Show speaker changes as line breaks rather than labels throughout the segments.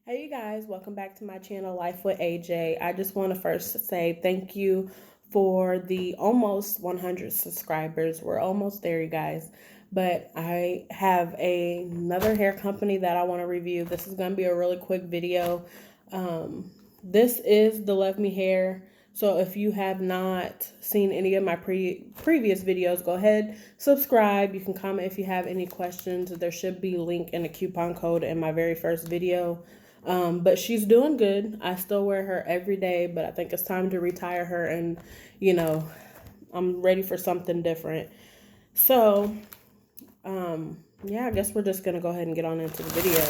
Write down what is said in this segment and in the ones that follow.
Hey you guys, welcome back to my channel, Life with AJ. I just want to first say thank you for the almost 100 subscribers. We're almost there, you guys. But I have another hair company that I want to review. This is going to be a really quick video. This is the Love Me Hair. So if you have not seen any of my previous videos, go ahead, subscribe. You can comment if you have any questions. There should be a link and a coupon code in my very first video. But she's doing good. I still wear her every day, but I think it's time to retire her, and I'm ready for something different. So, yeah, I guess we're just gonna go ahead and get on into the video.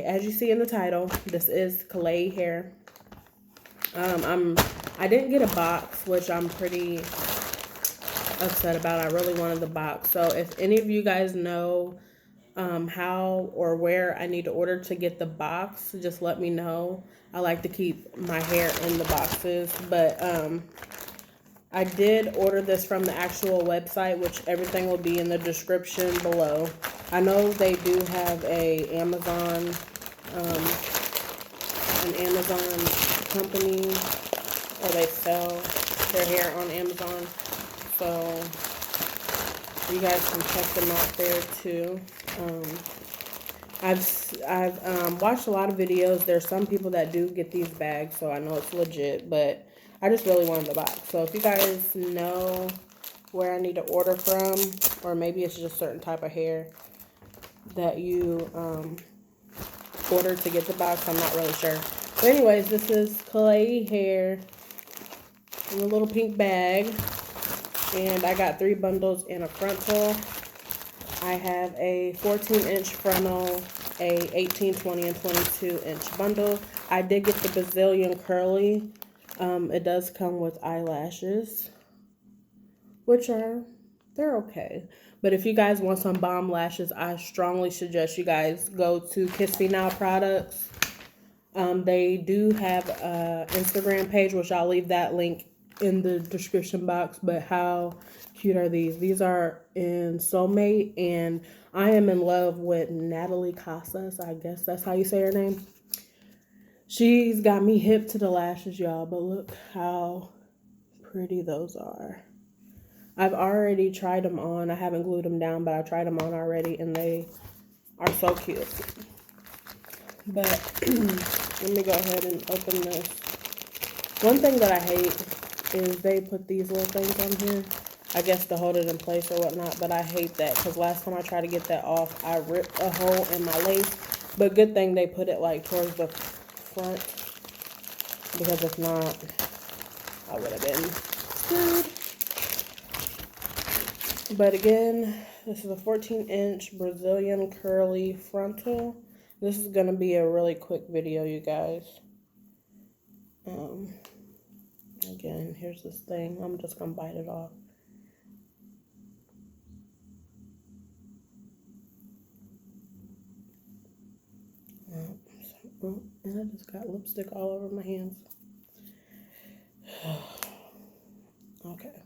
As you see in the title, this is Klaiyi hair. I didn't get a box, which I'm pretty upset about. I really wanted the box. So if any of you guys know how or where I need to order to get the box, just let me know. I like to keep my hair in the boxes, but I did order this from the actual website, which everything will be in the description below. I know they do have an Amazon company, or they sell their hair on Amazon, so you guys can check them out there too. I've watched a lot of videos. There's some people that do get these bags, so I know it's legit, but I just really wanted the box. So if you guys know where I need to order from, or maybe it's just certain type of hair that you order to get the box, I'm not really sure. But anyways, this is Klaiyi hair in a little pink bag, and I got 3 bundles in a frontal. I have a 14-inch frontal, a 18, 20, and 22-inch bundle. I did get the Brazilian curly. It does come with eyelashes, which they're okay. But if you guys want some bomb lashes, I strongly suggest you guys go to Kiss Me Now products. They do have an Instagram page, which I'll leave that link in the description box. But how cute are these? These are in Soulmate, and I am in love with Natalie Casas. I guess that's how you say her name. She's got me hip to the lashes, y'all, but look how pretty those are. I've already tried them on. I haven't glued them down, but I tried them on already, and they are so cute. But let me go ahead and open this. One thing that I hate is they put these little things on here, I guess to hold it in place or whatnot, but I hate that because last time I tried to get that off, I ripped a hole in my lace. But good thing they put it like towards the front, because if not, I would have been screwed. But again, this is a 14-inch Brazilian curly frontal. This is going to be a really quick video, you guys. Again, here's this thing. I'm just going to bite it off. And I just got lipstick all over my hands. Okay.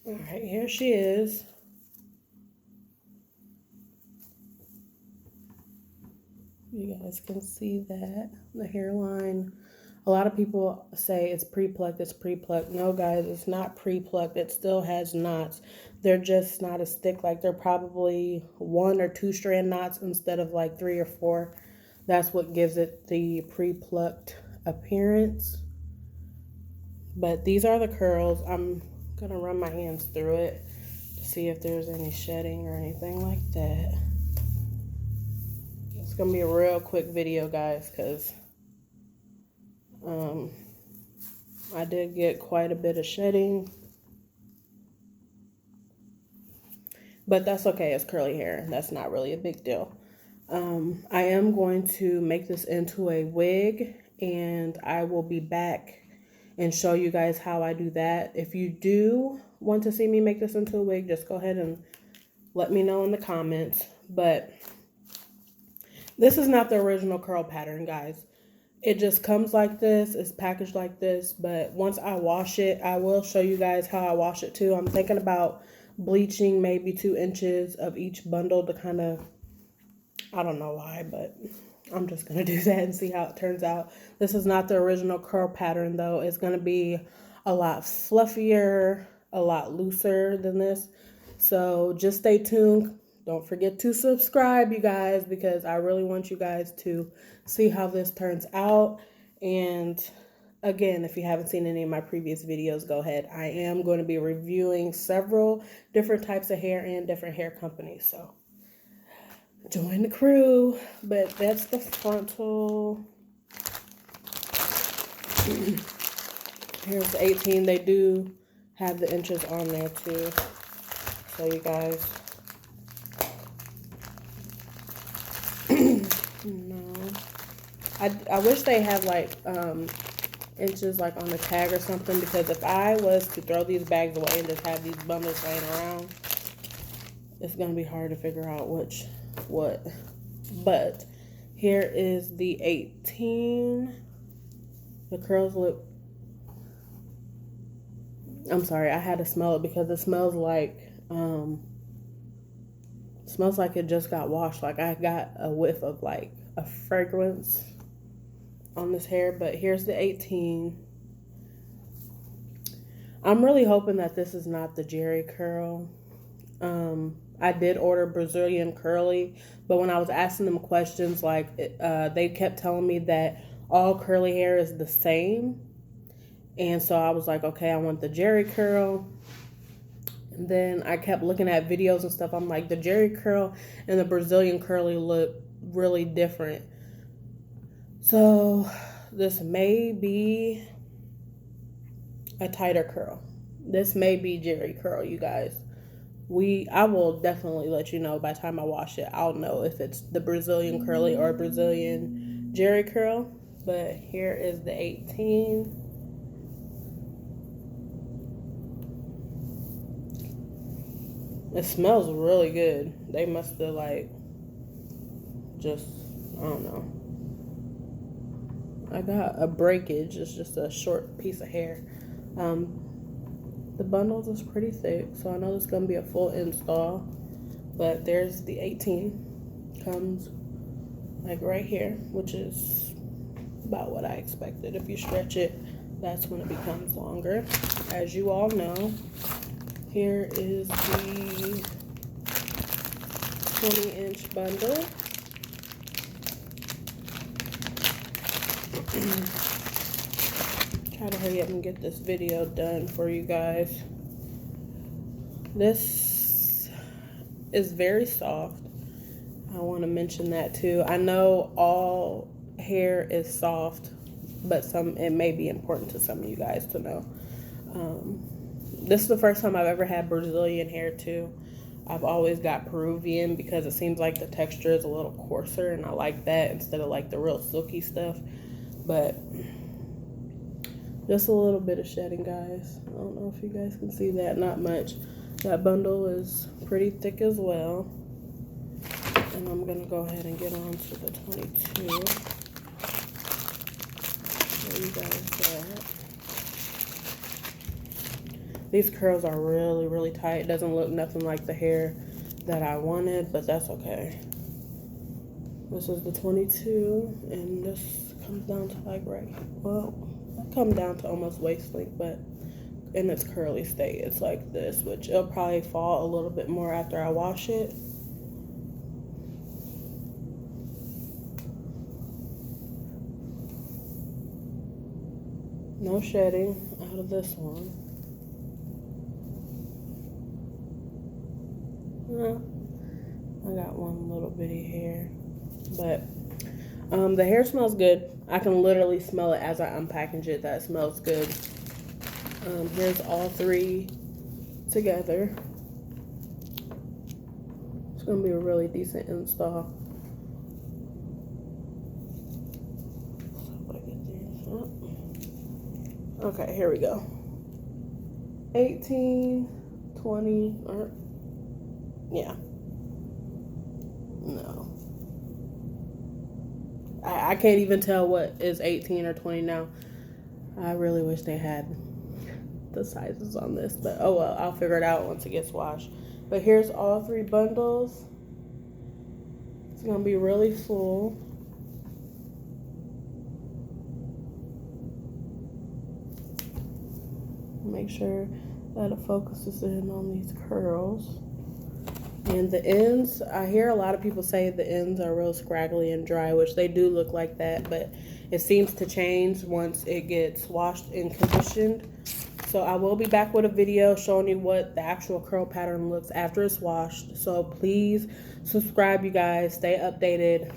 Alright, here she is. You guys can see that. The hairline. A lot of people say it's pre-plucked, it's pre-plucked. No, guys, it's not pre-plucked. It still has knots. They're just not as thick. Like, they're probably 1 or 2 strand knots instead of like 3 or 4. That's what gives it the pre-plucked appearance. But these are the curls. I'm going to run my hands through it to see if there's any shedding or anything like that. It's going to be a real quick video, guys, because I did get quite a bit of shedding. But that's okay. It's curly hair. That's not really a big deal. I am going to make this into a wig, and I will be back and show you guys how I do that. If you do want to see me make this into a wig, just go ahead and let me know in the comments. But this is not the original curl pattern, guys. It just comes like this. It's packaged like this. But once I wash it, I will show you guys how I wash it too. I'm thinking about bleaching maybe 2 inches of each bundle to kind of, I don't know why, but I'm just going to do that and see how it turns out. This is not the original curl pattern though. It's going to be a lot fluffier, a lot looser than this. So just stay tuned. Don't forget to subscribe, you guys, because I really want you guys to see how this turns out. And again, if you haven't seen any of my previous videos, go ahead. I am going to be reviewing several different types of hair and different hair companies. So join the crew. But that's the frontal. Here's the 18. They do have the inches on there too. So you guys. No. I wish they had like inches like on the tag or something, because if I was to throw these bags away and just have these bundles laying around, it's gonna be hard to figure out which what. But here is the 18. The curls look, I'm sorry, I had to smell it because it smells like it just got washed. Like I got a whiff of like a fragrance on this hair. But here's the 18. I'm really hoping that this is not the Jerry curl. I did order Brazilian curly, but when I was asking them questions, like they kept telling me that all curly hair is the same. And so I was like, okay, I want the Jerry curl. And then I kept looking at videos and stuff. I'm like, the Jerry curl and the Brazilian curly look really different. So this may be a tighter curl. This may be Jerry curl, you guys. I will definitely let you know by the time I wash it. I'll know if it's the Brazilian curly or Brazilian Jerry curl. But here is the 18. It smells really good. They must have like just, I don't know. I got a breakage. It's just a short piece of hair. The bundles is pretty thick, so I know it's gonna be a full install. But there's the 18. Comes like right here, which is about what I expected. If you stretch it, that's when it becomes longer. As you all know, here is the 20-inch bundle. Try to hurry up and get this video done for you guys. This is very soft. I want to mention that too. I know all hair is soft, but it may be important to some of you guys to know. This is the first time I've ever had Brazilian hair too. I've always got Peruvian because it seems like the texture is a little coarser, and I like that instead of like the real silky stuff. But just a little bit of shedding, guys. I don't know if you guys can see that. Not much. That bundle is pretty thick as well. And I'm going to go ahead and get on to the 22. There you guys go. These curls are really, really tight. It doesn't look nothing like the hair that I wanted, but that's okay. This is the 22, and this comes down to like come down to almost waist length, but in its curly state, it's like this, which it'll probably fall a little bit more after I wash it. No shedding out of this one. I got one little bitty hair, but the hair smells good. I can literally smell it as I unpackage it. That smells good. Here's all three together. It's gonna be a really decent install. Okay, here we go. 18, 20, or yeah. No. I can't even tell what is 18 or 20 now. I really wish they had the sizes on this, but oh well, I'll figure it out once it gets washed. But here's all 3 bundles. It's gonna be really full. Make sure that it focuses in on these curls. And the ends, I hear a lot of people say the ends are real scraggly and dry, which they do look like that, but it seems to change once it gets washed and conditioned. So I will be back with a video showing you what the actual curl pattern looks after it's washed. So please subscribe, you guys. Stay updated.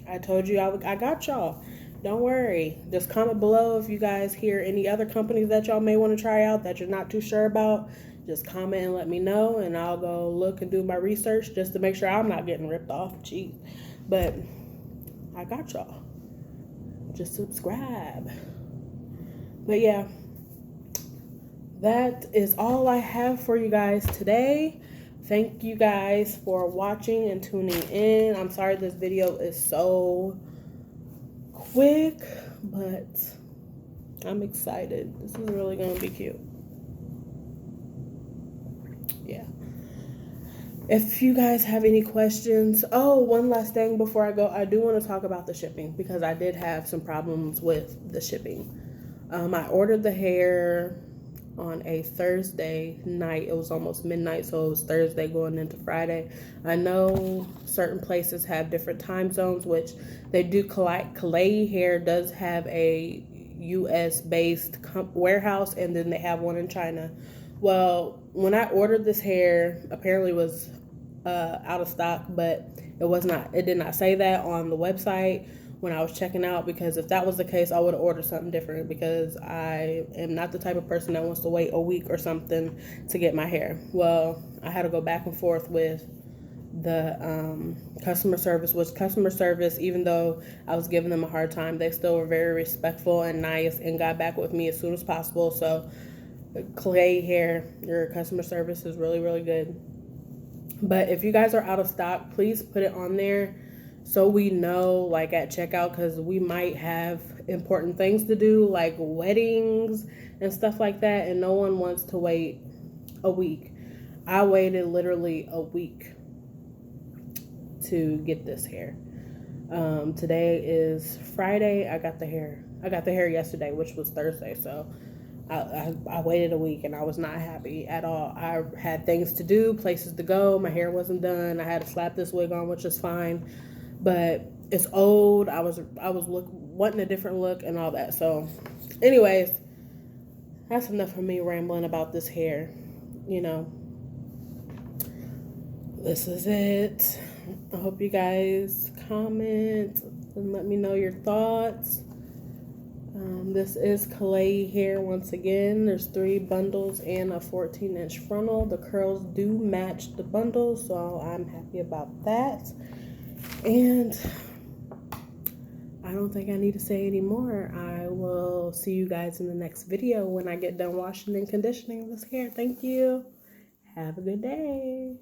I told you I got y'all. Don't worry. Just comment below if you guys hear any other companies that y'all may want to try out that you're not too sure about. Just comment and let me know, and I'll go look and do my research just to make sure I'm not getting ripped off. Jeez. But I got y'all. Just subscribe. But yeah, that is all I have for you guys today. Thank you guys for watching and tuning in. I'm sorry this video is so quick, but I'm excited. This is really gonna be cute. Yeah. If you guys have any questions, oh, one last thing before I go, I do want to talk about the shipping because I did have some problems with the shipping. I ordered the hair on a Thursday night. It was almost midnight, so it was Thursday going into Friday. I know certain places have different time zones, which they do. Klaiyi Hair does have a US based warehouse, and then they have one in China. Well, when I ordered this hair, apparently it was out of stock, but it was not. It did not say that on the website when I was checking out, because if that was the case, I would have ordered something different, because I am not the type of person that wants to wait a week or something to get my hair. Well, I had to go back and forth with the customer service, even though I was giving them a hard time, they still were very respectful and nice and got back with me as soon as possible. So Klaiyi Hair, your customer service is really, really good. But if you guys are out of stock, please put it on there so we know, like at checkout, because we might have important things to do, like weddings and stuff like that, and no one wants to wait a week. I waited literally a week to get this hair. Today is Friday. I got the hair yesterday, which was Thursday, so I waited a week and I was not happy at all. I had things to do, places to go. My hair wasn't done. I had to slap this wig on, which is fine, but it's old. I was wanting a different look and all that. So anyways, that's enough of me rambling about this hair. You know, this is it. I hope you guys comment and let me know your thoughts. This is Klaiyi Hair once again. There's 3 bundles and a 14-inch frontal. The curls do match the bundles, so I'm happy about that. And I don't think I need to say any more. I will see you guys in the next video when I get done washing and conditioning this hair. Thank you. Have a good day.